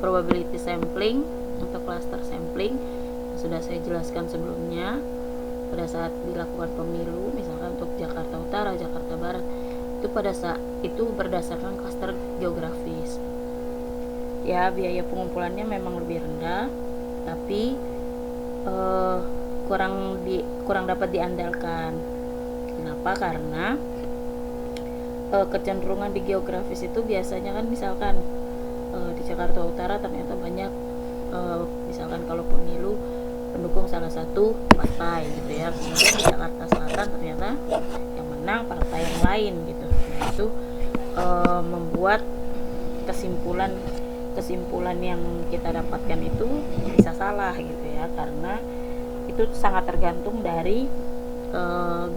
probability sampling atau cluster sampling sudah saya jelaskan sebelumnya pada saat dilakukan pemilu, misalkan untuk Jakarta Utara, Jakarta Barat, itu pada saat itu berdasarkan cluster geografis. Ya, biaya pengumpulannya memang lebih rendah, tapi kurang dapat diandalkan. Kenapa? Karena kecenderungan di geografis itu biasanya kan misalkan di Jakarta Utara ternyata banyak misalkan kalau pemilu pendukung salah satu partai gitu ya, kemudian di Jakarta Selatan ternyata yang menang partai yang lain gitu. Nah, itu membuat kesimpulan yang kita dapatkan itu bisa salah gitu ya, karena itu sangat tergantung dari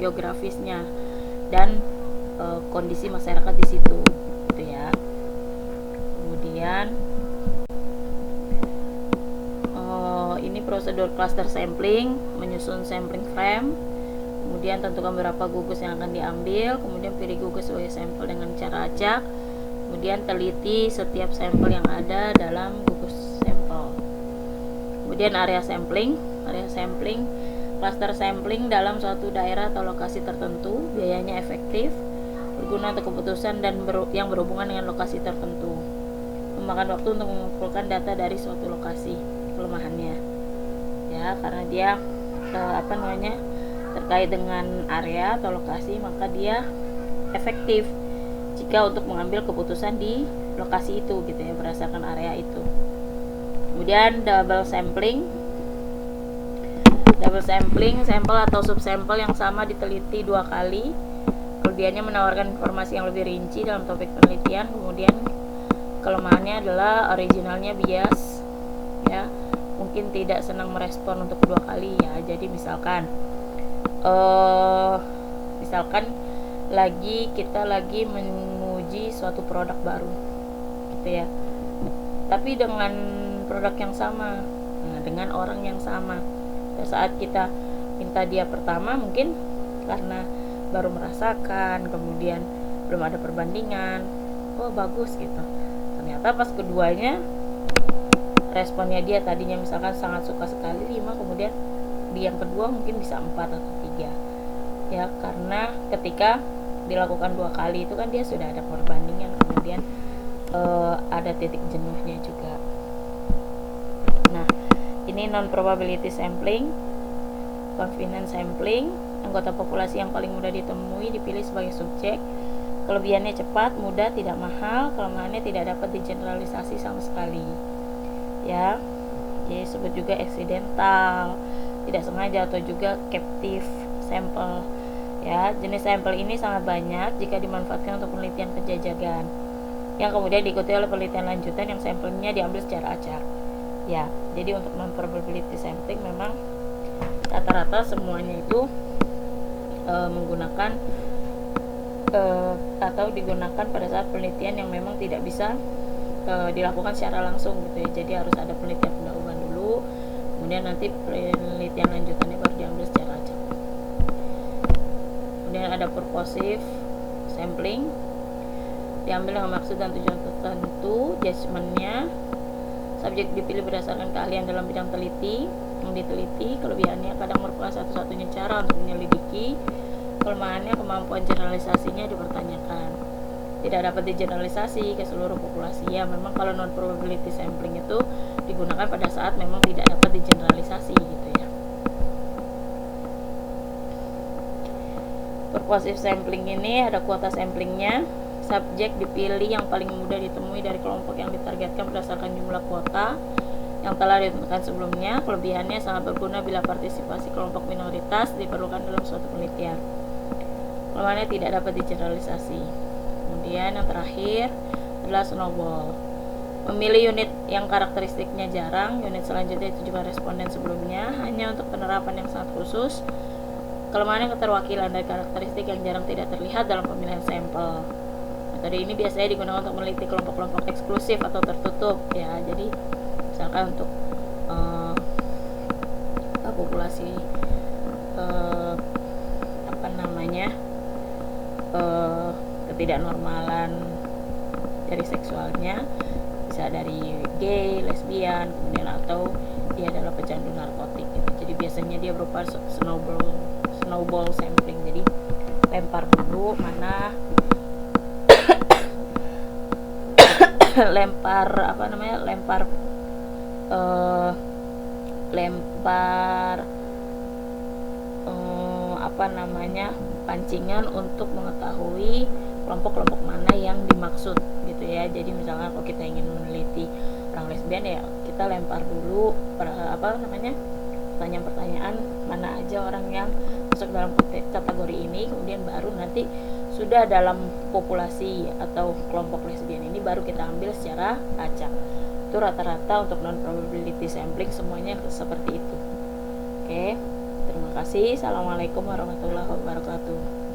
geografisnya dan kondisi masyarakat di situ gitu ya. Kemudian ini prosedur cluster sampling, menyusun sampling frame, kemudian tentukan berapa gugus yang akan diambil, kemudian pilih gugus sebagai sampel dengan cara acak, kemudian teliti setiap sampel yang ada dalam gugus sampel. Kemudian area sampling, cluster sampling dalam suatu daerah atau lokasi tertentu, biayanya efektif, berguna untuk keputusan dan yang berhubungan dengan lokasi tertentu, memakan waktu untuk mengumpulkan data dari suatu lokasi. Kelemahannya ya, karena dia terkait dengan area atau lokasi, maka dia efektif jika untuk mengambil keputusan di lokasi itu gitu ya, berdasarkan area itu. Kemudian double sampling, sampel atau subsampel yang sama diteliti 2 kali. Kelebihannya menawarkan informasi yang lebih rinci dalam topik penelitian. Kemudian kelemahannya adalah originalnya bias ya, mungkin tidak senang merespon untuk 2 kali ya. Jadi misalkan kita lagi menguji suatu produk baru gitu ya, tapi dengan produk yang sama, dengan orang yang sama. Pada saat kita minta dia pertama, mungkin karena baru merasakan, kemudian belum ada perbandingan, oh bagus gitu, ternyata pas keduanya responnya dia tadinya misalkan sangat suka sekali 5, kemudian di yang kedua mungkin bisa 4 atau 3 ya, karena ketika dilakukan 2 kali itu kan dia sudah ada perbandingan, kemudian ada titik jenuhnya juga. Nah, ini non probability sampling. Confidence sampling, anggota populasi yang paling mudah ditemui dipilih sebagai subjek. Kelebihannya cepat, mudah, tidak mahal. Kelemahannya tidak dapat digeneralisasi sama sekali ya. Jadi disebut juga accidental, tidak sengaja, atau juga captive sample ya. Jenis sampel ini sangat banyak jika dimanfaatkan untuk penelitian penjajakan yang kemudian diikuti oleh penelitian lanjutan yang sampelnya diambil secara acak ya. Jadi untuk non probability sampling memang rata-rata semuanya itu menggunakan atau digunakan pada saat penelitian yang memang tidak bisa dilakukan secara langsung gitu ya. Jadi harus ada penelitian pendahuluan dulu, kemudian nanti penelitian lanjutannya baru diambil secara acak. Kemudian ada purposive sampling, diambil dengan maksud dan tujuan tertentu. Judgementnya, subjek dipilih berdasarkan keahlian dalam bidang teliti yang diteliti. Kelebihannya kadang merupakan satu-satunya cara untuk menyelidiki. Kelemahannya kemampuan generalisasinya dipertanyakan, tidak dapat digeneralisasi ke seluruh populasi ya. Memang kalau non probability sampling itu digunakan pada saat memang tidak dapat digeneralisasi gitu ya. Purposive sampling ini ada kuota samplingnya. Subjek dipilih yang paling mudah ditemui dari kelompok yang ditargetkan berdasarkan jumlah kuota yang telah ditentukan sebelumnya. Kelebihannya sangat berguna bila partisipasi kelompok minoritas diperlukan dalam suatu penelitian. Kelemahannya tidak dapat digeneralisasi. Kemudian yang terakhir adalah snowball. Memilih unit yang karakteristiknya jarang. Unit selanjutnya ditujukan responden sebelumnya hanya untuk penerapan yang sangat khusus. Kelemahannya keterwakilan dari karakteristik yang jarang tidak terlihat dalam pemilihan sampel. Metode ini biasanya digunakan untuk meneliti kelompok-kelompok eksklusif atau tertutup ya. Jadi misalkan untuk populasi ketidaknormalan dari seksualnya, bisa dari gay, lesbian, kemudian atau dia adalah pecandu narkotik gitu. Jadi biasanya dia berupa snowball sampling. Jadi lempar dulu mana lempar pancingan untuk mengetahui kelompok-kelompok mana yang dimaksud gitu ya. Jadi misalnya kalau kita ingin meneliti orang lesbian ya kita lempar dulu pertanyaan-pertanyaan mana aja orang yang masuk dalam kategori ini, kemudian baru nanti sudah dalam populasi atau kelompok lesbian ini baru kita ambil secara acak. Itu rata-rata untuk non probability sampling semuanya seperti itu. Oke, terima kasih. Assalamualaikum warahmatullahi wabarakatuh.